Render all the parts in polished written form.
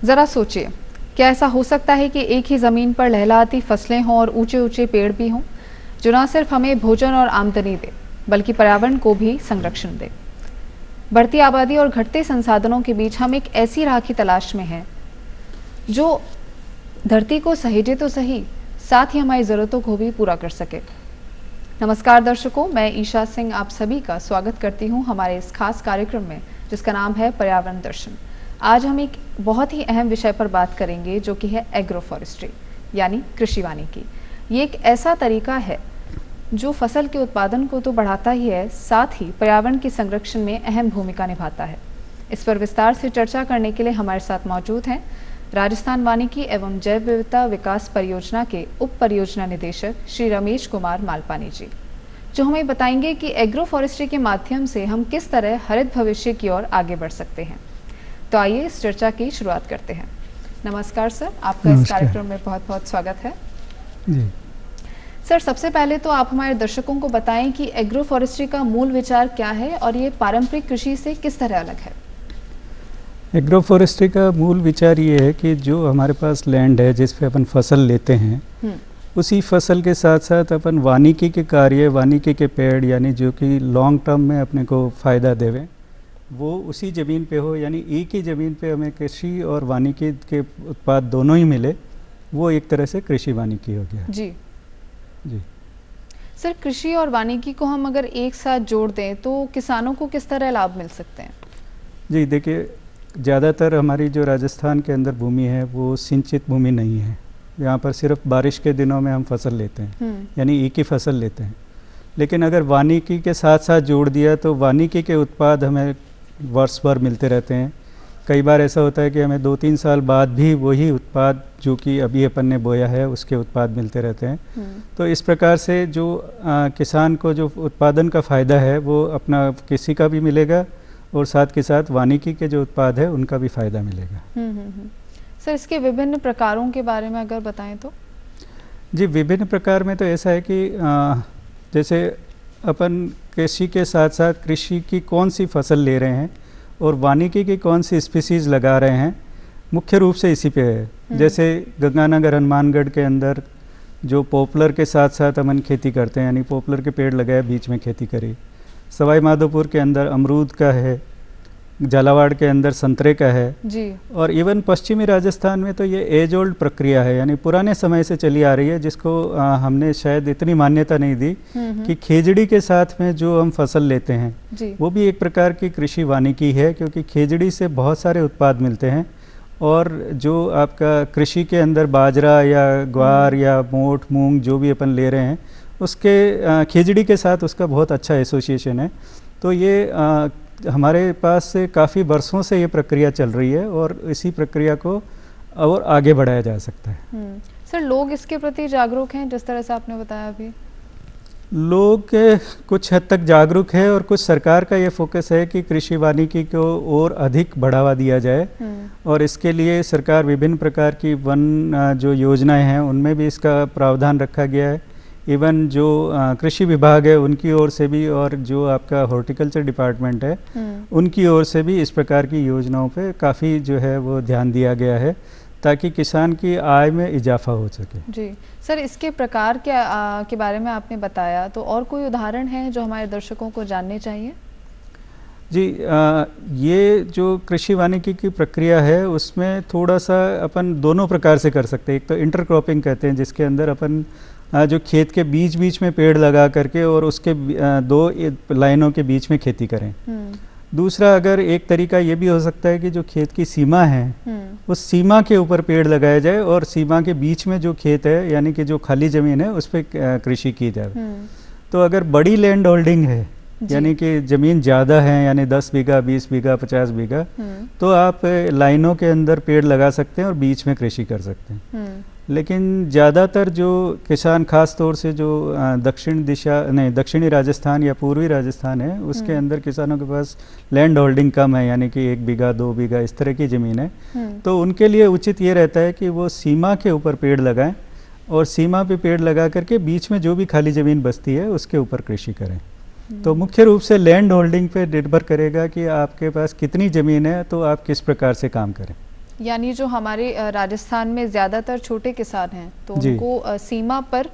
ज़रा सोचिए, क्या ऐसा हो सकता है कि एक ही ज़मीन पर लहलहाती फसलें हों और ऊंचे ऊंचे पेड़ भी हों, जो न सिर्फ हमें भोजन और आमदनी दे, बल्कि पर्यावरण को भी संरक्षण दे। बढ़ती आबादी और घटते संसाधनों के बीच हम एक ऐसी राह की तलाश में हैं जो धरती को सहेजे तो सही, साथ ही हमारी ज़रूरतों को भी पूरा कर सके। नमस्कार दर्शकों, मैं ईशा सिंह आप सभी का स्वागत करती हूं हमारे इस खास कार्यक्रम में, जिसका नाम है पर्यावरण दर्शन। आज हम एक बहुत ही अहम विषय पर बात करेंगे, जो कि है एग्रो फॉरेस्ट्री यानी कृषि वानिकी। ये एक ऐसा तरीका है जो फसल के उत्पादन को तो बढ़ाता ही है, साथ ही पर्यावरण के संरक्षण में अहम भूमिका निभाता है। इस पर विस्तार से चर्चा करने के लिए हमारे साथ मौजूद हैं राजस्थान वानिकी एवं जैव विविधता विकास परियोजना के उप परियोजना निदेशक श्री रमेश कुमार मालपानी जी, जो हमें बताएंगे कि एग्रो फॉरेस्ट्री के माध्यम से हम किस तरह हरित भविष्य की ओर आगे बढ़ सकते हैं। तो आइए इस चर्चा की शुरुआत करते हैं। नमस्कार सर, आपका इस कार्यक्रम में बहुत बहुत स्वागत है जी। सर, सबसे पहले तो आप हमारे दर्शकों को बताएं कि एग्रो फॉरेस्ट्री का मूल विचार क्या है और ये पारंपरिक कृषि से किस तरह अलग है। एग्रो फॉरेस्ट्री का मूल विचार ये है कि जो हमारे पास लैंड है जिस पे अपन फसल लेते हैं, उसी फसल के साथ साथ अपन वानिकी के कार्य, वानिकी के पेड़ यानी जो कि लॉन्ग टर्म में अपने को फ़ायदा देवे, वो उसी ज़मीन पे हो। यानी एक ही ज़मीन पे हमें कृषि और वानिकी के उत्पाद दोनों ही मिले, वो एक तरह से कृषि वानिकी हो गया। जी जी सर, कृषि और वानिकी को हम अगर एक साथ जोड़ दें तो किसानों को किस तरह लाभ मिल सकते हैं। जी, देखिए, ज़्यादातर हमारी जो राजस्थान के अंदर भूमि है वो सिंचित भूमि नहीं है। यहाँ पर सिर्फ बारिश के दिनों में हम फसल लेते हैं, यानी एक ही फसल लेते हैं। लेकिन अगर वानिकी के साथ साथ जोड़ दिया तो वानिकी के उत्पाद हमें वर्ष भर मिलते रहते हैं। कई बार ऐसा होता है कि हमें 2-3 साल बाद भी वही उत्पाद जो कि अभी अपन ने बोया है उसके उत्पाद मिलते रहते हैं। तो इस प्रकार से जो किसान को जो उत्पादन का फ़ायदा है वो अपना कृषि का भी मिलेगा और साथ के साथ वानिकी के जो उत्पाद है उनका भी फ़ायदा मिलेगा। सर, इसके विभिन्न प्रकारों के बारे में अगर बताएं तो। जी, विभिन्न प्रकार में तो ऐसा है कि जैसे अपन कृषि के साथ साथ कृषि की कौन सी फसल ले रहे हैं और वानिकी की कौन सी स्पीसीज़ लगा रहे हैं, मुख्य रूप से इसी पे है। जैसे गंगानगर हनुमानगढ़ के अंदर जो पॉपुलर के साथ साथ अपन खेती करते हैं, यानी पॉपुलर के पेड़ लगाए, बीच में खेती करी। सवाई माधोपुर के अंदर अमरूद का है, झालावाड़ के अंदर संतरे का है जी। और इवन पश्चिमी राजस्थान में तो ये एज ओल्ड प्रक्रिया है, यानी पुराने समय से चली आ रही है, जिसको हमने शायद इतनी मान्यता नहीं दी कि खेजड़ी के साथ में जो हम फसल लेते हैं वो भी एक प्रकार की कृषि वानिकी है, क्योंकि खेजड़ी से बहुत सारे उत्पाद मिलते हैं। और जो आपका कृषि के अंदर बाजरा या ग्वार या मोठ, मूंग जो भी अपन ले रहे हैं, उसके खेजड़ी के साथ उसका बहुत अच्छा एसोसिएशन है। तो ये हमारे पास से काफ़ी वर्षों से ये प्रक्रिया चल रही है और इसी प्रक्रिया को और आगे बढ़ाया जा सकता है। सर, लोग इसके प्रति जागरूक हैं जिस तरह से आपने बताया अभी? लोग कुछ हद तक जागरूक है और कुछ सरकार का ये फोकस है कि कृषि वानिकी को और अधिक बढ़ावा दिया जाए और इसके लिए सरकार विभिन्न प्रकार की वन जो योजनाएं हैं उनमें भी इसका प्रावधान रखा गया है। इवन जो कृषि विभाग है उनकी ओर से भी और जो आपका हॉर्टिकल्चर डिपार्टमेंट है उनकी ओर से भी इस प्रकार की योजनाओं पे काफ़ी जो है वो ध्यान दिया गया है, ताकि किसान की आय में इजाफा हो सके। जी सर, इसके प्रकार के बारे में आपने बताया, तो और कोई उदाहरण है जो हमारे दर्शकों को जानने चाहिए? जी, ये जो कृषि वानिकी की प्रक्रिया है उसमें थोड़ा सा अपन दोनों प्रकार से कर सकते हैं। एक तो इंटरक्रॉपिंग कहते हैं, जिसके अंदर अपन जो खेत के बीच बीच में पेड़ लगा करके और उसके 2 लाइनों के बीच में खेती करें। दूसरा, अगर एक तरीका ये भी हो सकता है कि जो खेत की सीमा है उस सीमा के ऊपर पेड़ लगाया जाए और सीमा के बीच में जो खेत है, यानी कि जो खाली ज़मीन है, उस पर कृषि की जाए। तो अगर बड़ी लैंड होल्डिंग है, यानी कि ज़मीन ज़्यादा है, यानी 10 बीघा, 20 बीघा, 50 बीघा, तो आप लाइनों के अंदर पेड़ लगा सकते हैं और बीच में कृषि कर सकते हैं। लेकिन ज़्यादातर जो किसान, खास तौर से जो दक्षिणी राजस्थान या पूर्वी राजस्थान है, उसके अंदर किसानों के पास लैंड होल्डिंग कम है, यानी कि 1 बीघा 2 बीघा इस तरह की ज़मीन है। तो उनके लिए उचित ये रहता है कि वो सीमा के ऊपर पेड़ लगाएं और सीमा पे पेड़ लगा करके बीच में जो भी खाली ज़मीन बचती है उसके ऊपर कृषि करें। तो मुख्य रूप से लैंड होल्डिंग पे निर्भर करेगा कि आपके पास कितनी ज़मीन है, तो आप किस प्रकार से काम करें। यानी जो हमारे राजस्थान में ज़्यादातर छोटे किसान हैं तो जी। उनको सीमा पर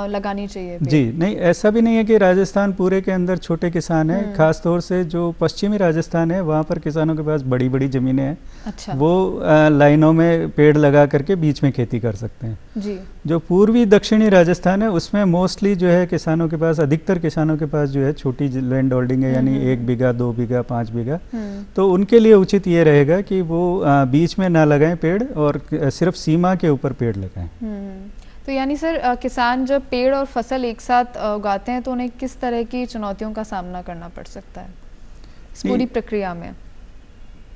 लगानी चाहिए पेड़। जी नहीं, ऐसा भी नहीं है कि राजस्थान पूरे के अंदर छोटे किसान हैं। खास तौर से जो पश्चिमी राजस्थान है वहाँ पर किसानों के पास बड़ी बड़ी ज़मीनें हैं। अच्छा। वो लाइनों में पेड़ लगा करके बीच में खेती कर सकते हैं। जी। जो पूर्वी दक्षिणी राजस्थान है उसमें मोस्टली जो है किसानों के पास, अधिकतर किसानों के पास जो है छोटी लैंड होल्डिंग है, यानी 1 बीघा 2 बीघा 5 बीघा। तो उनके लिए उचित ये रहेगा कि वो बीच में ना लगाएं पेड़ और सिर्फ सीमा के ऊपर पेड़ लगाएं। तो यानी सर किसान जब पेड़ और फसल एक साथ उगाते हैं तो उन्हें किस तरह की चुनौतियों का सामना करना पड़ सकता है इस पूरी प्रक्रिया में?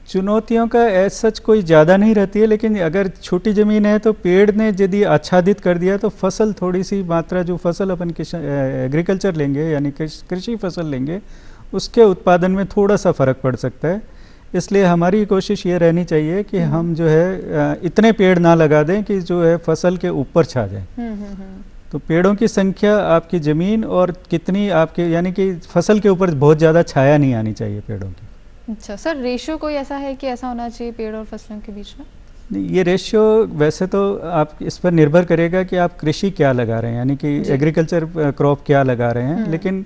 चुनौतियों का एज सच कोई ज़्यादा नहीं रहती है, लेकिन अगर छोटी ज़मीन है तो पेड़ ने यदि आच्छादित कर दिया तो फसल, थोड़ी सी मात्रा जो फसल अपन एग्रीकल्चर लेंगे यानी कृषि फसल लेंगे उसके उत्पादन में थोड़ा सा फ़र्क पड़ सकता है। इसलिए हमारी कोशिश ये रहनी चाहिए कि हम जो है इतने पेड़ ना लगा दें कि जो है फसल के ऊपर छा जाए। तो पेड़ों की संख्या आपकी ज़मीन और कितनी आपके, यानी कि फसल के ऊपर बहुत ज़्यादा छाया नहीं आनी चाहिए पेड़ों की। अच्छा सर, रेशियो कोई ऐसा है कि ऐसा होना चाहिए पेड़ और फसलों के बीच में? नहीं, ये रेशियो वैसे तो आप इस पर निर्भर करेगा कि आप कृषि क्या लगा रहे हैं, यानी कि एग्रीकल्चर क्रॉप क्या लगा रहे हैं। लेकिन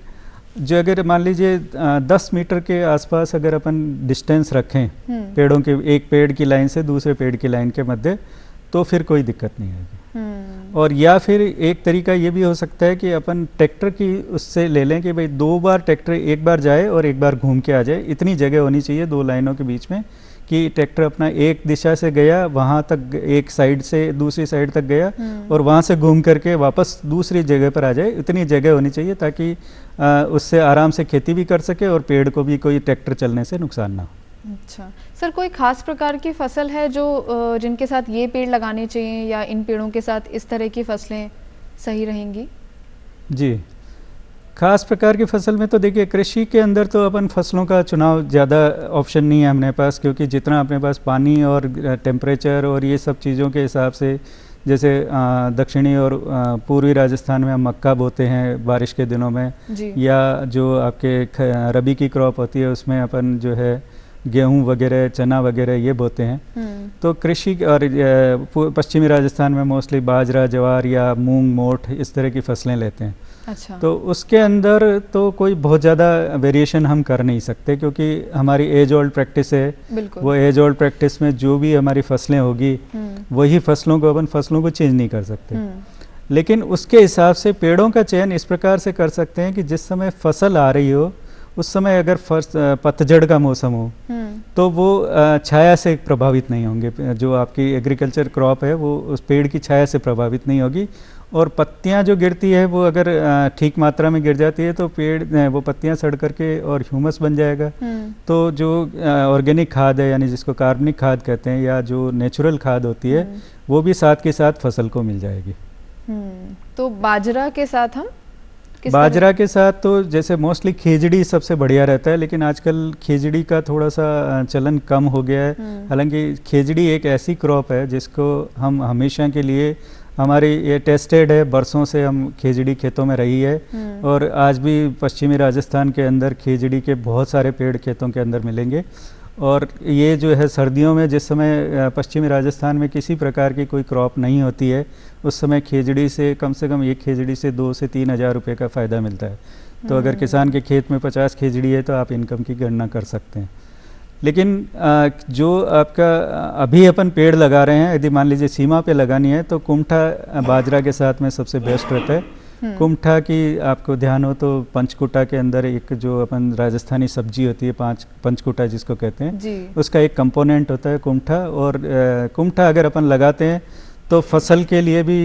जो अगर मान लीजिए 10 मीटर के आसपास अगर अपन डिस्टेंस रखें पेड़ों के, एक पेड़ की लाइन से दूसरे पेड़ की लाइन के मध्य, तो फिर कोई दिक्कत नहीं आएगी। और या फिर एक तरीका ये भी हो सकता है कि अपन ट्रैक्टर की उससे ले लें कि भाई 2 बार ट्रैक्टर, एक बार जाए और एक बार घूम के आ जाए। इतनी जगह होनी चाहिए 2 लाइनों के बीच में कि ट्रैक्टर अपना एक दिशा से गया वहाँ तक, एक साइड से दूसरी साइड तक गया और वहाँ से घूम करके वापस दूसरी जगह पर आ जाए। इतनी जगह होनी चाहिए ताकि उससे आराम से खेती भी कर सके और पेड़ को भी कोई ट्रैक्टर चलने से नुकसान ना हो। अच्छा सर, कोई खास प्रकार की फसल है जो जिनके साथ ये पेड़ लगाने चाहिए या इन पेड़ों के साथ इस तरह की फसलें सही रहेंगी? जी, खास प्रकार की फसल में तो देखिए कृषि के अंदर तो अपन फसलों का चुनाव ज़्यादा ऑप्शन नहीं है अपने पास, क्योंकि जितना अपने पास पानी और टेम्परेचर और ये सब चीज़ों के हिसाब से, जैसे दक्षिणी और पूर्वी राजस्थान में हम मक्का बोते हैं बारिश के दिनों में, या जो आपके रबी की क्रॉप होती है उसमें अपन जो है गेहूं वगैरह, चना वगैरह ये बोते हैं। तो कृषि और पश्चिमी राजस्थान में मोस्टली बाजरा, ज्वार या मूंग, मोठ इस तरह की फसलें लेते हैं। अच्छा। तो उसके अंदर तो कोई बहुत ज़्यादा वेरिएशन हम कर नहीं सकते, क्योंकि हमारी एज ओल्ड प्रैक्टिस है। वो एज ओल्ड प्रैक्टिस में जो भी हमारी फसलें होगी वही फसलों को, अपन फसलों को चेंज नहीं कर सकते। लेकिन उसके हिसाब से पेड़ों का चयन इस प्रकार से कर सकते हैं कि जिस समय फसल आ रही हो उस समय अगर पतझड़ का मौसम हो तो वो छाया से प्रभावित नहीं होंगे। जो आपकी एग्रीकल्चर क्रॉप है वो उस पेड़ की छाया से प्रभावित नहीं होगी, और पत्तियां जो गिरती है वो अगर ठीक मात्रा में गिर जाती है तो पेड़, वो पत्तियां सड़ करके और ह्यूमस बन जाएगा। तो जो ऑर्गेनिक खाद है, यानी जिसको कार्बनिक खाद कहते हैं, या जो नेचुरल खाद होती है वो भी साथ के साथ फसल को मिल जाएगी। तो बाजरा के साथ हम बाजरा के साथ तो जैसे मोस्टली खेजड़ी सबसे बढ़िया रहता है, लेकिन आजकल खेजड़ी का थोड़ा सा चलन कम हो गया है। हालांकि खेजड़ी एक ऐसी क्रॉप है जिसको हम हमेशा के लिए, हमारी ये टेस्टेड है, बरसों से हम खेजड़ी खेतों में रही है, और आज भी पश्चिमी राजस्थान के अंदर खेजड़ी के बहुत सारे पेड़ खेतों के अंदर मिलेंगे। और ये जो है सर्दियों में जिस समय पश्चिमी राजस्थान में किसी प्रकार की कोई क्रॉप नहीं होती है, उस समय खेजड़ी से कम एक खेजड़ी से 2 से 3 हज़ार रुपये का फ़ायदा मिलता है। तो अगर किसान के खेत में 50 खेजड़ी है तो आप इनकम की गणना कर सकते हैं। लेकिन जो आपका अभी अपन पेड़ लगा रहे हैं, यदि मान लीजिए सीमा पे लगानी है तो कुमठा बाजरा के साथ में सबसे बेस्ट रहता है। कुमठा की आपको ध्यान हो तो पंचकुटा के अंदर एक जो अपन राजस्थानी सब्जी होती है, पंचकुटा जिसको कहते हैं, उसका एक कंपोनेंट होता है कुमठा। और कुमठा अगर अपन लगाते हैं तो फसल के लिए भी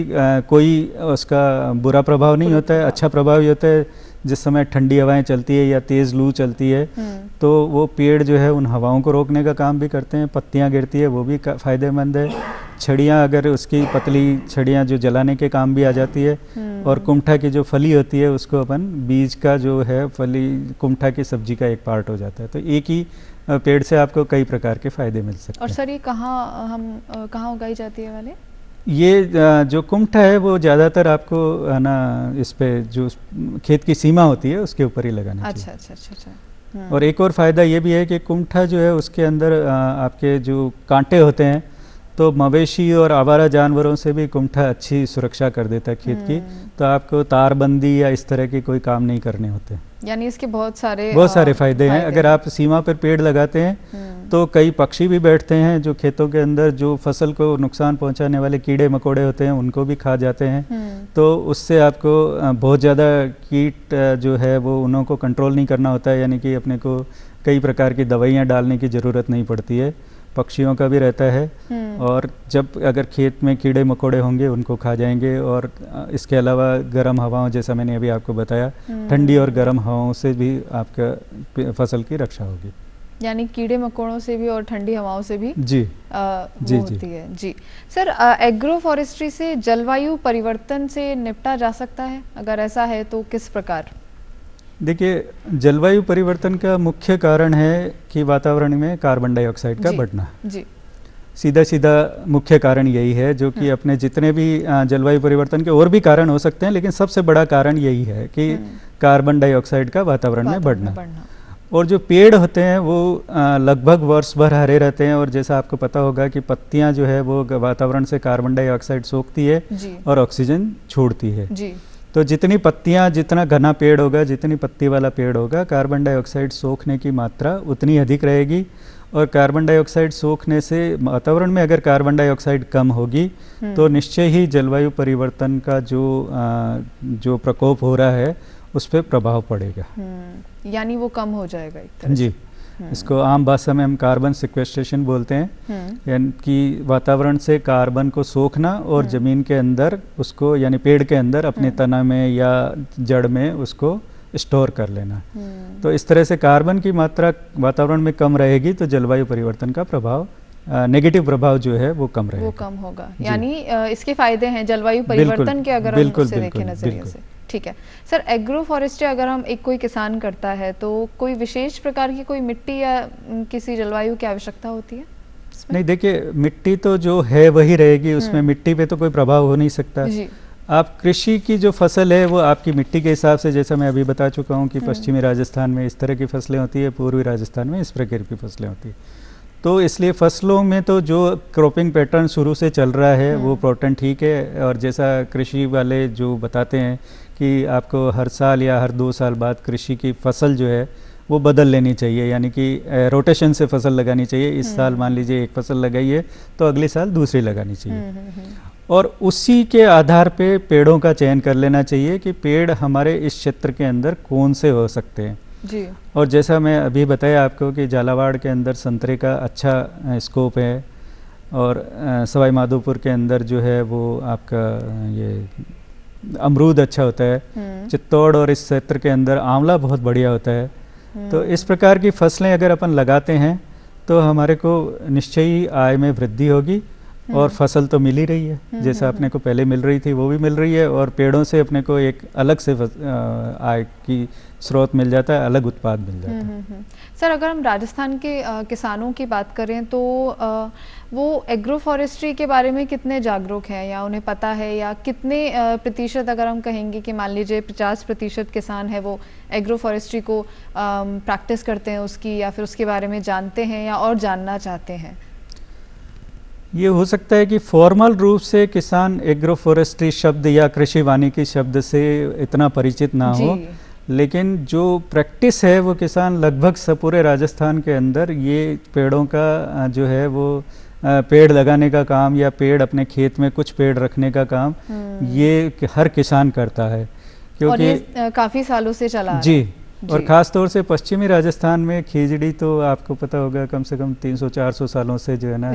कोई उसका बुरा प्रभाव नहीं होता है, अच्छा प्रभाव ही होता है। जिस समय ठंडी हवाएं चलती है या तेज़ लू चलती है तो वो पेड़ जो है उन हवाओं को रोकने का काम भी करते हैं। पत्तियां गिरती है वो भी फ़ायदेमंद है। छड़ियाँ, अगर उसकी पतली छड़ियाँ जो जलाने के काम भी आ जाती है। और कुमठा की जो फली होती है उसको अपन बीज का जो है फली कुमठा की सब्जी का एक पार्ट हो जाता है। तो एक ही पेड़ से आपको कई प्रकार के फ़ायदे मिल सकते हैं। और सर ये कहाँ उगाई जाती है वाले? ये जो कुमठा है वो ज़्यादातर आपको ना इस पे जो खेत की सीमा होती है उसके ऊपर ही लगाना चाहिए। अच्छा। और एक और फ़ायदा ये भी है कि कुमठा जो है उसके अंदर आपके जो कांटे होते हैं, तो मवेशी और आवारा जानवरों से भी कुमठा अच्छी सुरक्षा कर देता है खेत की। तो आपको तारबंदी या इस तरह के कोई काम नहीं करने होते। यानी इसके बहुत सारे फायदे हैं। अगर आप सीमा पर पेड़ लगाते हैं तो कई पक्षी भी बैठते हैं जो खेतों के अंदर जो फसल को नुकसान पहुंचाने वाले कीड़े मकोड़े होते हैं उनको भी खा जाते हैं। तो उससे आपको बहुत ज़्यादा कीट जो है वो उनको कंट्रोल नहीं करना होता है, यानी कि अपने को कई प्रकार की दवाइयाँ डालने की ज़रूरत नहीं पड़ती है। पक्षियों का भी रहता है, और जब अगर खेत में कीड़े मकोड़े होंगे उनको खा जाएंगे। और इसके अलावा गर्म हवाओं, जैसा मैंने अभी आपको बताया, ठंडी और गर्म हवाओं से भी आपका फसल की रक्षा होगी। यानी कीड़े मकोड़ों से भी और ठंडी हवाओं से भी जी होती है। जी सर, एग्रो फॉरेस्ट्री से जलवायु परिवर्तन से निपटा जा सकता है? अगर ऐसा है तो किस प्रकार? देखिए, जलवायु परिवर्तन का मुख्य कारण है कि वातावरण में कार्बन डाइऑक्साइड का बढ़ना। जी, सीधा सीधा मुख्य कारण यही है, जो कि अपने जितने भी जलवायु परिवर्तन के और भी कारण हो सकते हैं, लेकिन सबसे बड़ा कारण यही है कि कार्बन डाइऑक्साइड का वातावरण में बढ़ना। और जो पेड़ होते हैं वो लगभग वर्ष भर हरे रहते हैं, और जैसा आपको पता होगा कि पत्तियां जो है वो वातावरण से कार्बन डाइऑक्साइड सोखती है और ऑक्सीजन छोड़ती है। जी। तो जितनी पत्तियां, जितना घना पेड़ होगा, जितनी पत्ती वाला पेड़ होगा, कार्बन डाइऑक्साइड सोखने की मात्रा उतनी अधिक रहेगी। और कार्बन डाइऑक्साइड सोखने से वातावरण में अगर कार्बन डाइऑक्साइड कम होगी तो निश्चय ही जलवायु परिवर्तन का जो प्रकोप हो रहा है उस पर प्रभाव पड़ेगा। यानी वो कम हो जाएगा एक तरह। जी, इसको आम भाषा में हम कार्बन सिक्वेस्ट्रेशन बोलते हैं, यानी कि वातावरण से कार्बन को सोखना और जमीन के अंदर उसको, यानी पेड़ के अंदर अपने तना में या जड़ में उसको स्टोर कर लेना। तो इस तरह से कार्बन की मात्रा वातावरण में कम रहेगी तो जलवायु परिवर्तन का प्रभाव, नेगेटिव प्रभाव जो है वो कम रहेगा, वो कम होगा। यानी इसके फायदे हैं जलवायु परिवर्तन के, अगर हम उससे देखें नजरिए से। ठीक है सर, एग्रो फॉरेस्ट्री अगर हम कोई किसान करता है तो कोई विशेष प्रकार की कोई मिट्टी या किसी जलवायु की आवश्यकता होती है? नहीं, देखिए, मिट्टी तो जो है वही रहेगी, उसमें मिट्टी पे तो कोई प्रभाव हो नहीं सकता। जी। आप कृषि की जो फसल है वो आपकी मिट्टी के हिसाब से, जैसा मैं अभी बता चुका हूँ कि पश्चिमी राजस्थान में इस तरह की फसलें होती है, पूर्वी राजस्थान में इस प्रकार की फसलें होती है। तो इसलिए फसलों में तो जो क्रॉपिंग पैटर्न शुरू से चल रहा है वो पैटर्न ठीक है। और जैसा कृषि वाले जो बताते हैं कि आपको हर साल या हर 2 साल बाद कृषि की फसल जो है वो बदल लेनी चाहिए, यानी कि रोटेशन से फसल लगानी चाहिए। इस साल मान लीजिए एक फसल लगाई है तो अगले साल दूसरी लगानी चाहिए, और उसी के आधार पे पेड़ों का चयन कर लेना चाहिए कि पेड़ हमारे इस क्षेत्र के अंदर कौन से हो सकते हैं। जी। और जैसा मैं अभी बताया आपको कि झालावाड़ के अंदर संतरे का अच्छा स्कोप है, और सवाई माधोपुर के अंदर जो है वो आपका ये अमरूद अच्छा होता है। चित्तौड़ और इस क्षेत्र के अंदर आंवला बहुत बढ़िया होता है। तो इस प्रकार की फसलें अगर अपन लगाते हैं तो हमारे को निश्चय ही आय में वृद्धि होगी, और फसल तो मिल ही रही है, जैसा अपने को पहले मिल रही थी वो भी मिल रही है, और पेड़ों से अपने को एक अलग से आय की स्रोत मिल जाता है, अलग उत्पाद मिल जाता है। सर, अगर हम राजस्थान के किसानों की बात करें तो वो एग्रो फॉरेस्ट्री के बारे में कितने जागरूक हैं, या उन्हें पता है, या कितने प्रतिशत, अगर हम कहेंगे कि मान लीजिए 50% किसान है वो एग्रो फॉरेस्ट्री को प्रैक्टिस करते हैं उसकी, या फिर उसके बारे में जानते हैं या और जानना चाहते हैं? ये हो सकता है कि फॉर्मल रूप से किसान एग्रो फॉरेस्ट्री शब्द या कृषि वानिकी शब्द से इतना परिचित ना हो, लेकिन जो प्रैक्टिस है वो किसान लगभग पूरे राजस्थान के अंदर ये पेड़ों का जो है वो पेड़ लगाने का काम, या पेड़ अपने खेत में कुछ पेड़ रखने का काम, ये हर किसान करता है, क्योंकि और ये काफी सालों से चला आ जी। और ख़ास तौर से पश्चिमी राजस्थान में खिचड़ी तो आपको पता होगा कम से कम 300-400 सालों से जो है ना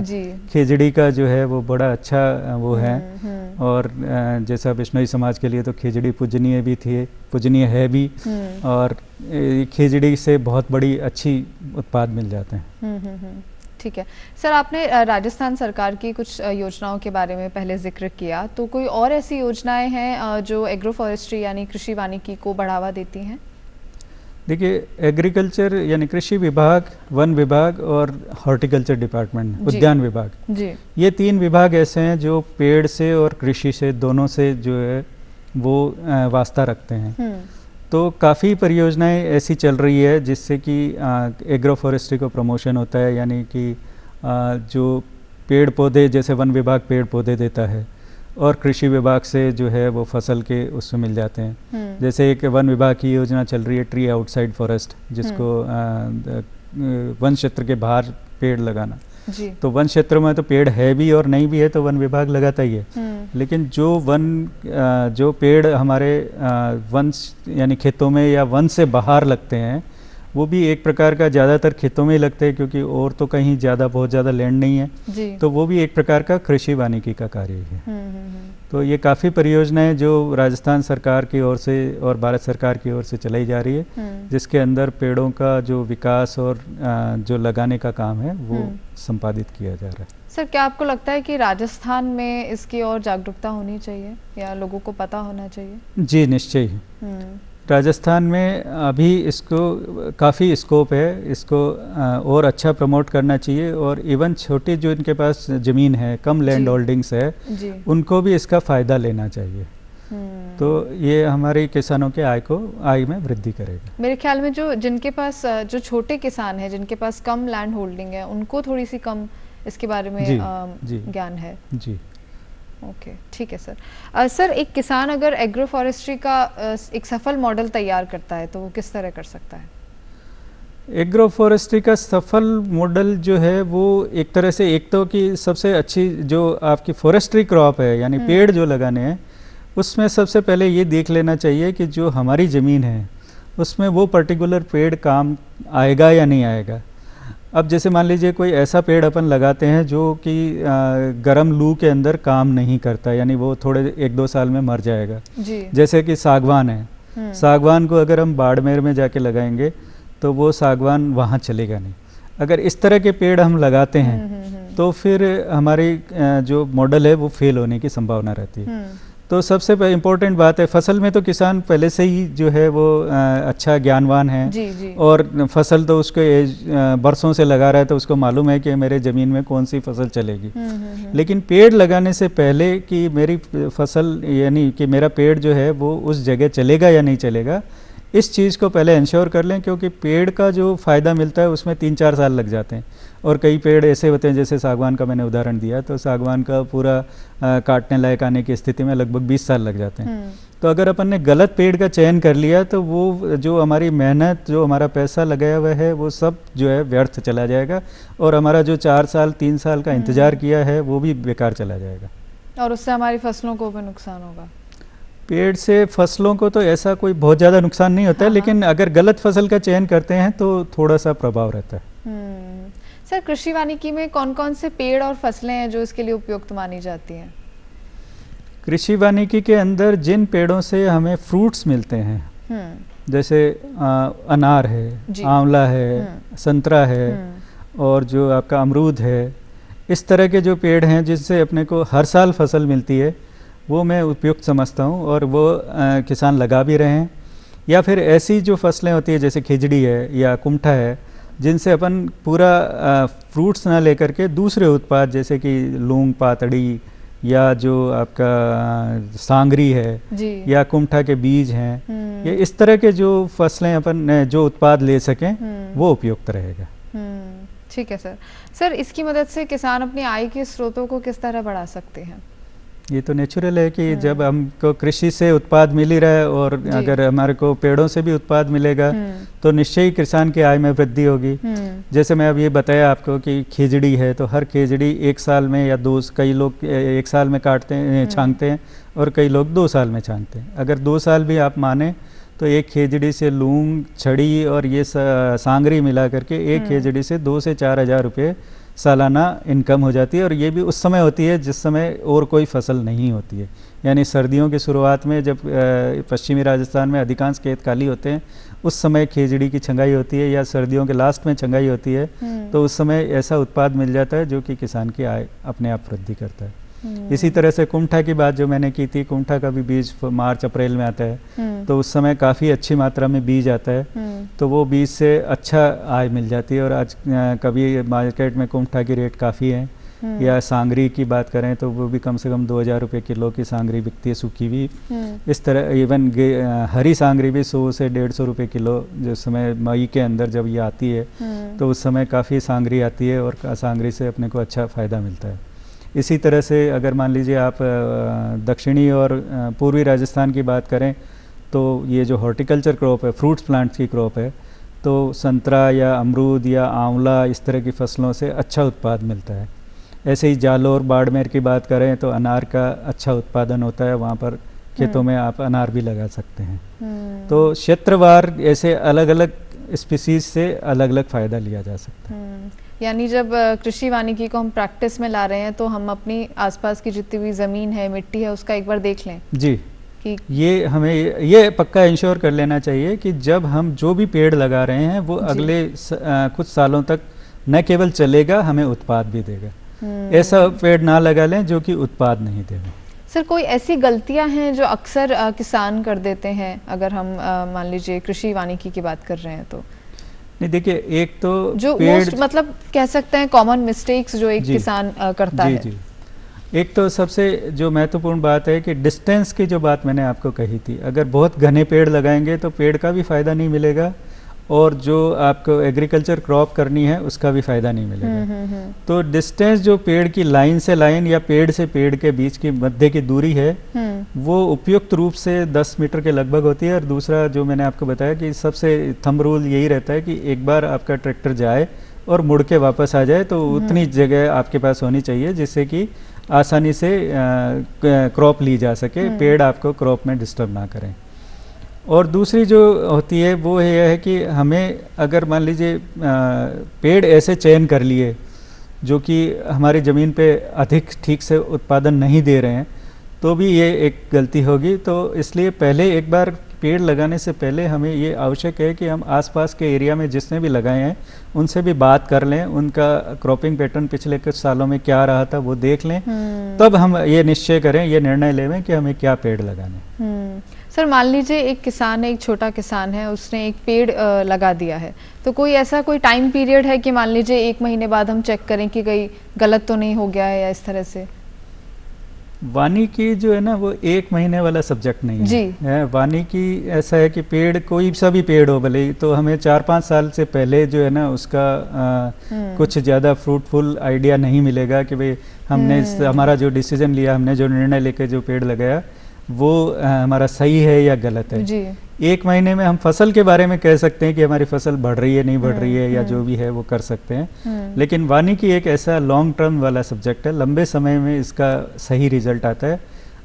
खिचड़ी का जो है वो बड़ा अच्छा वो है। और जैसा विष्णोई समाज के लिए तो खिचड़ी पूजनीय भी थी, पूजनीय है भी, और खिचड़ी से बहुत बड़ी अच्छी उत्पाद मिल जाते हैं। ठीक है सर, आपने राजस्थान सरकार की कुछ योजनाओं के बारे में पहले जिक्र किया, तो कोई और ऐसी योजनाएं हैं जो एग्रो फॉरेस्ट्री यानी कृषि वानिकी को बढ़ावा देती हैं? देखिए, एग्रीकल्चर यानी कृषि विभाग, वन विभाग और हॉर्टिकल्चर डिपार्टमेंट, उद्यान विभाग जी, ये 3 विभाग ऐसे हैं जो पेड़ से और कृषि से दोनों से जो है वो वास्ता रखते हैं। तो काफ़ी परियोजनाएं ऐसी चल रही है जिससे कि एग्रो फॉरेस्ट्री को प्रमोशन होता है, यानी कि जो पेड़ पौधे, जैसे वन विभाग पेड़ पौधे देता है और कृषि विभाग से जो है वो फसल के उसमें मिल जाते हैं। जैसे एक वन विभाग की योजना चल रही है ट्री आउटसाइड फॉरेस्ट, जिसको वन क्षेत्र के बाहर पेड़ लगाना जी। तो वन क्षेत्र में तो पेड़ है भी और नहीं भी है तो वन विभाग लगाता ही है, लेकिन जो पेड़ हमारे वन यानी खेतों में या वन से बाहर लगते हैं वो भी एक प्रकार का, ज़्यादातर खेतों में ही लगते हैं क्योंकि और तो कहीं बहुत ज़्यादा लैंड नहीं है जी। तो वो भी एक प्रकार का कृषि वानिकी का कार्य है। तो ये काफ़ी परियोजनाएं जो राजस्थान सरकार की ओर से और भारत सरकार की ओर से चलाई जा रही है, जिसके अंदर पेड़ों का जो विकास और जो लगाने का काम है वो संपादित किया जा रहा है। सर, क्या आपको लगता है कि राजस्थान में इसकी और जागरूकता होनी चाहिए या लोगों को पता होना चाहिए? जी निश्चय ही। राजस्थान में अभी इसको काफ़ी स्कोप है, इसको और अच्छा प्रमोट करना चाहिए और इवन छोटी जो इनके पास ज़मीन है, कम लैंड होल्डिंग्स है जी। उनको भी इसका फ़ायदा लेना चाहिए। तो ये हमारे किसानों के आय में वृद्धि करेगा। मेरे ख्याल में जिनके पास जो छोटे किसान हैं, जिनके पास कम लैंड होल्डिंग है, उनको थोड़ी सी कम इसके बारे में ज्ञान है। जी ओके, ठीक है सर। सर, एक किसान अगर एग्रो फॉरेस्ट्री का एक सफल मॉडल तैयार करता है तो वो किस तरह कर सकता है? एग्रो फॉरेस्ट्री का सफल मॉडल जो है वो एक तरह से, एक तो कि सबसे अच्छी जो आपकी फॉरेस्ट्री क्रॉप है यानी पेड़ जो लगाने हैं, उसमें सबसे पहले ये देख लेना चाहिए कि जो हमारी ज़मीन है उसमें वो पर्टिकुलर पेड़ काम आएगा या नहीं आएगा। अब जैसे मान लीजिए कोई ऐसा पेड़ अपन लगाते हैं जो कि गर्म लू के अंदर काम नहीं करता, यानी वो थोड़े 1-2 साल में मर जाएगा जी। जैसे कि सागवान है, सागवान को अगर हम बाड़मेर में जाके लगाएंगे तो वो सागवान वहाँ चलेगा नहीं। अगर इस तरह के पेड़ हम लगाते हैं तो फिर हमारी जो मॉडल है वो फेल होने की संभावना रहती है। तो सबसे इम्पोर्टेंट बात है, फसल में तो किसान पहले से ही जो है वो अच्छा ज्ञानवान है जी, जी। और फसल तो उसको बरसों से लगा रहा है तो उसको मालूम है कि मेरे ज़मीन में कौन सी फसल चलेगी। लेकिन पेड़ लगाने से पहले कि मेरी फसल यानी कि मेरा पेड़ जो है वो उस जगह चलेगा या नहीं चलेगा, इस चीज़ को पहले इंश्योर कर लें, क्योंकि पेड़ का जो फ़ायदा मिलता है उसमें 3-4 साल लग जाते हैं और कई पेड़ ऐसे होते हैं, जैसे सागवान का मैंने उदाहरण दिया, तो सागवान का पूरा काटने लायक आने की स्थिति में लगभग 20 साल लग जाते हैं। तो अगर अपन ने गलत पेड़ का चयन कर लिया तो वो जो हमारी मेहनत, जो हमारा पैसा लगाया हुआ है वो सब जो है व्यर्थ चला जाएगा और हमारा जो 4 साल 3 साल का इंतज़ार किया है वो भी बेकार चला जाएगा और उससे हमारी फसलों को भी नुकसान होगा। पेड़ से फसलों को तो ऐसा कोई बहुत ज़्यादा नुकसान नहीं होता है, लेकिन अगर गलत फसल का चयन करते हैं तो थोड़ा सा प्रभाव रहता है। सर, कृषि वानिकी में कौन कौन से पेड़ और फसलें हैं जो इसके लिए उपयुक्त मानी जाती हैं? कृषि वानिकी के अंदर जिन पेड़ों से हमें फ्रूट्स मिलते हैं, जैसे अनार है, आंवला है, संतरा है और जो आपका अमरूद है, इस तरह के जो पेड़ हैं जिससे अपने को हर साल फसल मिलती है, वो मैं उपयुक्त समझता हूँ और वो किसान लगा भी रहे हैं। या फिर ऐसी जो फसलें होती है जैसे खिजड़ी है या कुमठा है, जिनसे अपन पूरा फ्रूट्स ना लेकर के दूसरे उत्पाद जैसे कि लूंग पातड़ी या जो आपका सांगरी है या कुमठा के बीज हैं, ये इस तरह के जो फसलें अपन जो उत्पाद ले सकें वो उपयुक्त रहेगा। ठीक है सर। सर, इसकी मदद से किसान अपनी आय के स्रोतों को किस तरह बढ़ा सकते हैं? ये तो नेचुरल है कि जब हमको कृषि से उत्पाद मिल ही रहा है और अगर हमारे को पेड़ों से भी उत्पाद मिलेगा तो निश्चय ही किसान की आय में वृद्धि होगी। जैसे मैं अब ये बताया आपको कि खिजड़ी है तो हर खिजड़ी 1 साल में या 2, कई लोग 1 साल में काटते हैं, छांगते हैं और कई लोग 2 साल में छांगते हैं। अगर 2 साल भी आप माने तो एक खिजड़ी से लूंग, छड़ी और ये सांगरी मिला करके एक खिजड़ी से 2 से 4 हज़ार रुपये सालाना इनकम हो जाती है। और ये भी उस समय होती है जिस समय और कोई फसल नहीं होती है, यानी सर्दियों की शुरुआत में जब पश्चिमी राजस्थान में अधिकांश खेत खाली होते हैं उस समय खिजड़ी की छंगाई होती है या सर्दियों के लास्ट में छंगाई होती है, तो उस समय ऐसा उत्पाद मिल जाता है जो कि किसान की आय अपने आप वृद्धि करता है। इसी तरह से कुमठा की बात जो मैंने की थी, कुमठा का भी बीज मार्च अप्रैल में आता है तो उस समय काफ़ी अच्छी मात्रा में बीज आता है, तो वो बीज से अच्छा आय मिल जाती है। और आज कभी मार्केट में कुमठा की रेट काफ़ी है या सांगरी की बात करें तो वो भी कम से कम 2000 रुपये किलो की सांगरी बिकती है सूखी हुई। इस तरह इवन हरी सांगरी भी 100 से 150 रुपये किलो जिस समय मई के अंदर जब ये आती है तो उस समय काफ़ी सांगरी आती है और सांगरी से अपने को अच्छा फ़ायदा मिलता है। इसी तरह से अगर मान लीजिए आप दक्षिणी और पूर्वी राजस्थान की बात करें तो ये जो हॉर्टिकल्चर क्रॉप है, फ्रूट्स प्लांट्स की क्रॉप है, तो संतरा या अमरूद या आंवला इस तरह की फसलों से अच्छा उत्पाद मिलता है। ऐसे ही जालोर बाड़मेर की बात करें तो अनार का अच्छा उत्पादन होता है, वहाँ पर खेतों में आप अनार भी लगा सकते हैं। तो क्षेत्रवार ऐसे अलग अलग स्पीसीज से अलग अलग फ़ायदा लिया जा सकता है। यानी जब कृषि वानिकी को हम प्रैक्टिस में ला रहे हैं तो हम अपनी आसपास की जितनी भी ज़मीन है, मिट्टी है, उसका एक बार देख लें जी कि ये हमें ये पक्का इंश्योर कर लेना चाहिए कि जब हम जो भी पेड़ लगा रहे हैं वो अगले कुछ सालों तक न केवल चलेगा, हमें उत्पाद भी देगा। ऐसा पेड़ ना लगा लें जो कि उत्पाद नहीं देगा। सर, कोई ऐसी गलतियां हैं जो अक्सर किसान कर देते हैं अगर हम मान लीजिए कृषि वानिकी की बात कर रहे हैं तो? नहीं, देखिए एक तो जो मोस्ट मतलब कह सकते हैं कॉमन मिस्टेक्स जो एक किसान करता है। जी। एक तो सबसे जो महत्वपूर्ण बात है कि डिस्टेंस की जो बात मैंने आपको कही थी, अगर बहुत घने पेड़ लगाएंगे तो पेड़ का भी फ़ायदा नहीं मिलेगा और जो आपको एग्रीकल्चर क्रॉप करनी है उसका भी फ़ायदा नहीं मिलेगा। तो डिस्टेंस जो पेड़ की लाइन से लाइन या पेड़ से पेड़ के बीच की मध्य की दूरी है वो उपयुक्त रूप से 10 मीटर के लगभग होती है। और दूसरा जो मैंने आपको बताया कि सबसे थंब रूल यही रहता है कि एक बार आपका ट्रैक्टर जाए और मुड़ के वापस आ जाए तो उतनी जगह आपके पास होनी चाहिए जिससे कि आसानी से क्रॉप ली जा सके, पेड़ आपको क्रॉप में डिस्टर्ब ना करें। और दूसरी जो होती है वो ये है कि हमें अगर मान लीजिए पेड़ ऐसे चयन कर लिए जो कि हमारी ज़मीन पे अधिक ठीक से उत्पादन नहीं दे रहे हैं तो भी ये एक गलती होगी। तो इसलिए पहले एक बार पेड़ लगाने से पहले हमें ये आवश्यक है कि हम आसपास के एरिया में जिसने भी लगाए हैं उनसे भी बात कर लें, उनका क्रॉपिंग पैटर्न पिछले कुछ सालों में क्या रहा था वो देख लें, तब हम ये निश्चय करें, ये निर्णय लें कि हमें क्या पेड़ लगाने। सर, मान लीजिए एक किसान है, एक छोटा किसान है, उसने एक पेड़ लगा दिया है, तो कोई ऐसा कोई टाइम पीरियड है कि मान लीजिए 1 महीने बाद हम चेक करें कि कहीं गलत तो नहीं हो गया है या इस तरह से? वानिकी जो है ना वो 1 महीने वाला सब्जेक्ट नहीं जी है। वानिकी ऐसा है कि पेड़ कोई सा भी पेड़ हो भले, तो हमें 4-5 साल से पहले जो है ना उसका कुछ ज़्यादा फ्रूटफुल आइडिया नहीं मिलेगा कि भाई हमने हमारा जो डिसीजन लिया, हमने जो निर्णय लेके जो पेड़ लगाया वो हमारा सही है या गलत है। जी 1 महीने में हम फसल के बारे में कह सकते हैं कि हमारी फसल बढ़ रही है, नहीं बढ़ रही है, या जो भी है वो कर सकते हैं। लेकिन वानिकी एक ऐसा लॉन्ग टर्म वाला सब्जेक्ट है, लंबे समय में इसका सही रिजल्ट आता है।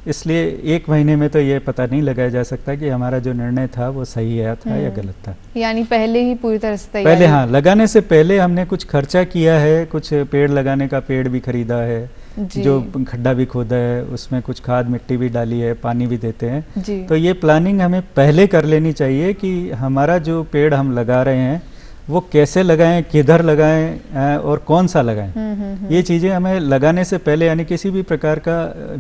इसलिए 1 महीने में तो ये पता नहीं लगाया जा सकता कि हमारा जो निर्णय था वो सही था या गलत था। यानी पहले ही पूरी तरह से तैयारी, पहले हाँ, लगाने से पहले हमने कुछ खर्चा किया है, कुछ पेड़ लगाने का पेड़ भी खरीदा है, जो खड्डा भी खोदा है, उसमें कुछ खाद मिट्टी भी डाली है, पानी भी देते हैं। तो ये प्लानिंग हमें पहले कर लेनी चाहिए कि हमारा जो पेड़ हम लगा रहे हैं वो कैसे लगाएं, किधर लगाएं और कौन सा लगाएं। ये चीज़ें हमें लगाने से पहले यानी किसी भी प्रकार का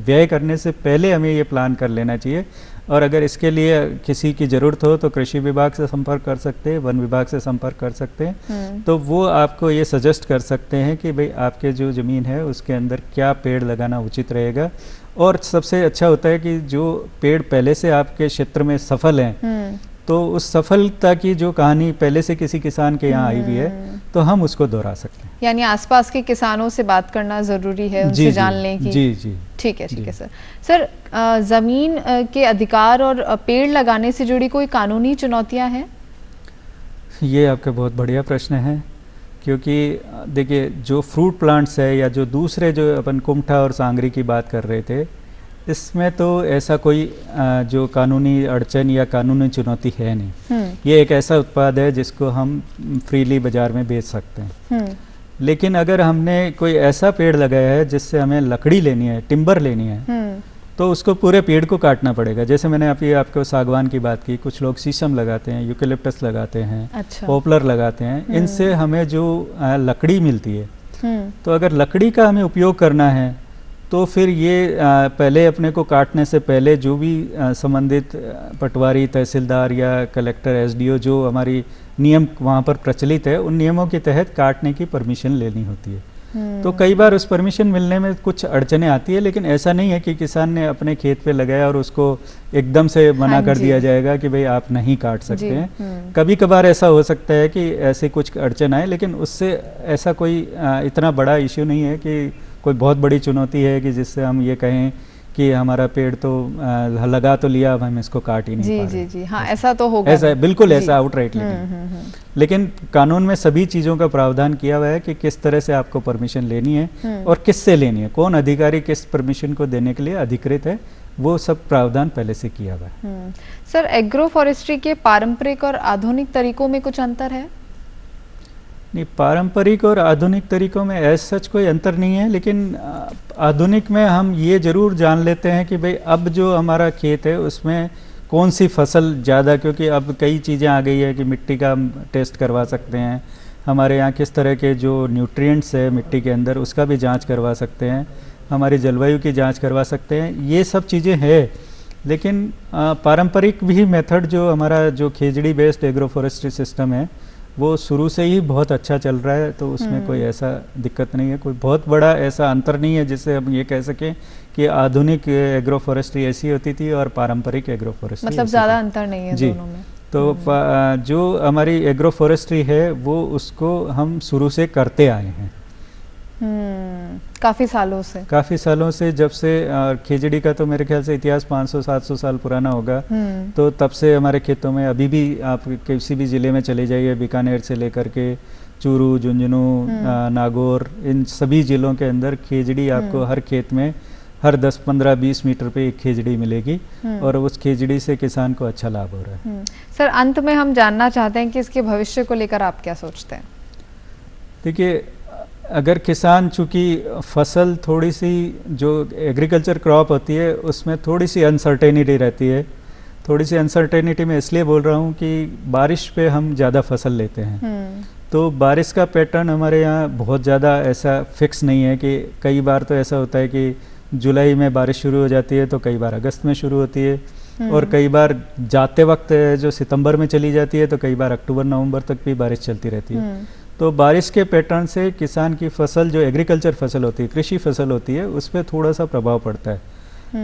व्यय करने से पहले हमें ये प्लान कर लेना चाहिए। और अगर इसके लिए किसी की ज़रूरत हो तो कृषि विभाग से संपर्क कर सकते हैं, वन विभाग से संपर्क कर सकते हैं। तो वो आपको ये सजेस्ट कर सकते हैं कि भाई आपके जो ज़मीन है उसके अंदर क्या पेड़ लगाना उचित रहेगा। और सबसे अच्छा होता है कि जो पेड़ पहले से आपके क्षेत्र में सफल हैं तो उस सफलता की जो कहानी पहले से किसी किसान के यहाँ आई हुई है तो हम उसको दोहरा सकते हैं। यानी आसपास के किसानों से बात करना ज़रूरी है, उनसे जान लें कि जी ठीक है सर। सर, ज़मीन के अधिकार और पेड़ लगाने से जुड़ी कोई कानूनी चुनौतियां हैं? ये आपका बहुत बढ़िया प्रश्न है, क्योंकि देखिए जो फ्रूट प्लांट्स है या जो दूसरे जो अपन कुमठा और सांगरी की बात कर रहे थे, इसमें तो ऐसा कोई जो कानूनी अड़चन या कानूनी चुनौती है नहीं। ये एक ऐसा उत्पाद है जिसको हम फ्रीली बाजार में बेच सकते हैं। लेकिन अगर हमने कोई ऐसा पेड़ लगाया है जिससे हमें लकड़ी लेनी है, टिम्बर लेनी है, तो उसको पूरे पेड़ को काटना पड़ेगा। जैसे मैंने आपको सागवान की बात की, कुछ लोग शीशम लगाते हैं, यूकेलिप्टस लगाते हैं, अच्छा। पॉपुलर लगाते हैं। इनसे हमें जो लकड़ी मिलती है, तो अगर लकड़ी का हमें उपयोग करना है तो फिर ये पहले अपने को काटने से पहले जो भी संबंधित पटवारी, तहसीलदार या कलेक्टर, एसडीओ जो हमारी नियम वहाँ पर प्रचलित है, उन नियमों के तहत काटने की परमिशन लेनी होती है। तो कई बार उस परमिशन मिलने में कुछ अड़चने आती है, लेकिन ऐसा नहीं है कि किसान ने अपने खेत पे लगाया और उसको एकदम से मना हाँ कर जी। दिया जाएगा कि भाई आप नहीं काट सकते जी, हैं। कभी कभार ऐसा हो सकता है कि ऐसे कुछ अड़चन आए, लेकिन उससे ऐसा कोई इतना बड़ा इश्यू नहीं है कि कोई बहुत बड़ी चुनौती है कि जिससे हम ये कहें कि हमारा पेड़ तो लगा तो लिया, अब हम इसको काट ही नहीं जी पा जी रहे। जी, हाँ ऐसा तो होगा ऐसा है, नहीं। बिल्कुल जी। ऐसा आउटराइट लेकिन कानून में सभी चीज़ों का प्रावधान किया हुआ है कि किस तरह से आपको परमिशन लेनी है और किससे लेनी है, कौन अधिकारी किस परमिशन को देने के लिए अधिकृत है, वो सब प्रावधान पहले से किया हुआ है। सर, एग्रो फॉरेस्ट्री के पारंपरिक और आधुनिक तरीकों में कुछ अंतर है? नहीं, पारंपरिक और आधुनिक तरीकों में ऐसा सच कोई अंतर नहीं है, लेकिन आधुनिक में हम ये ज़रूर जान लेते हैं कि भाई अब जो हमारा खेत है उसमें कौन सी फसल ज़्यादा, क्योंकि अब कई चीज़ें आ गई है कि मिट्टी का हम टेस्ट करवा सकते हैं, हमारे यहाँ किस तरह के जो न्यूट्रिएंट्स है मिट्टी के अंदर उसका भी जांच करवा सकते हैं, हमारी जलवायु की जांच करवा सकते हैं, ये सब चीज़ें हैं। लेकिन पारंपरिक भी मेथड जो हमारा जो खेजड़ी बेस्ड एग्रो फॉरेस्ट्री सिस्टम है वो शुरू से ही बहुत अच्छा चल रहा है, तो उसमें कोई ऐसा दिक्कत नहीं है, कोई बहुत बड़ा ऐसा अंतर नहीं है जिससे हम ये कह सकें कि आधुनिक एग्रो फॉरेस्ट्री ऐसी होती थी और पारंपरिक एग्रो फॉरेस्ट्री मतलब ज़्यादा अंतर नहीं है जी। दोनों में। तो जो हमारी एग्रो फॉरेस्ट्री है वो उसको हम शुरू से करते आए हैं, काफ़ी सालों से। काफ़ी सालों से, जब से खेजड़ी का तो मेरे ख्याल से इतिहास 500-700 साल पुराना होगा, तो तब से हमारे खेतों में अभी भी आप किसी भी ज़िले में चले जाइए, बीकानेर से लेकर के चूरू, झुंझुनू, नागौर, इन सभी ज़िलों के अंदर खेजड़ी आपको हर खेत में हर 10, 15, 20 मीटर पे एक खेजड़ी मिलेगी और उस खेजड़ी से किसान को अच्छा लाभ हो रहा है। सर, अंत में हम जानना चाहते हैं कि इसके भविष्य को लेकर आप क्या सोचते हैं? देखिए, अगर किसान, चूँकि फसल थोड़ी सी जो एग्रीकल्चर क्रॉप होती है उसमें थोड़ी सी अनसर्टेनिटी रहती है, थोड़ी सी अनसर्टेनिटी में इसलिए बोल रहा हूँ कि बारिश पे हम ज़्यादा फसल लेते हैं, तो बारिश का पैटर्न हमारे यहाँ बहुत ज़्यादा ऐसा फिक्स नहीं है कि कई बार तो ऐसा होता है कि जुलाई में बारिश शुरू हो जाती है तो कई बार अगस्त में शुरू होती है और कई बार जाते वक्त जो सितंबर में चली जाती है तो कई बार अक्टूबर नवंबर तक भी बारिश चलती रहती है। तो बारिश के पैटर्न से किसान की फसल, जो एग्रीकल्चर फसल होती है, कृषि फसल होती है, उस पर थोड़ा सा प्रभाव पड़ता है।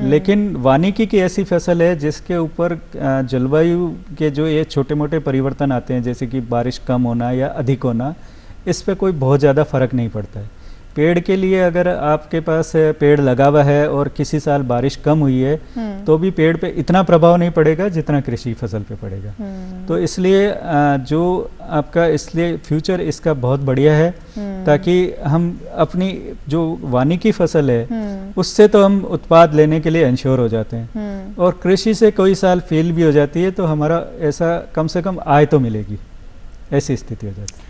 लेकिन वानिकी की ऐसी फसल है जिसके ऊपर जलवायु के जो ये छोटे मोटे परिवर्तन आते हैं, जैसे कि बारिश कम होना या अधिक होना, इस पे कोई बहुत ज़्यादा फर्क नहीं पड़ता है। पेड़ के लिए अगर आपके पास पेड़ लगा हुआ है और किसी साल बारिश कम हुई है तो भी पेड़ पे इतना प्रभाव नहीं पड़ेगा जितना कृषि फसल पे पड़ेगा। तो इसलिए जो आपका, इसलिए फ्यूचर इसका बहुत बढ़िया है, ताकि हम अपनी जो वानिकी फसल है उससे तो हम उत्पाद लेने के लिए इंश्योर हो जाते हैं, और कृषि से कोई साल फेल भी हो जाती है तो हमारा ऐसा कम से कम आय तो मिलेगी, ऐसी स्थिति हो जाती है।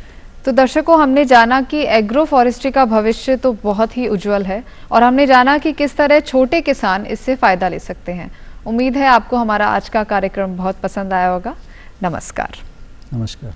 तो दर्शकों, हमने जाना कि एग्रो फॉरेस्ट्री का भविष्य तो बहुत ही उज्जवल है और हमने जाना कि किस तरह छोटे किसान इससे फायदा ले सकते हैं। उम्मीद है आपको हमारा आज का कार्यक्रम बहुत पसंद आया होगा। नमस्कार। नमस्कार।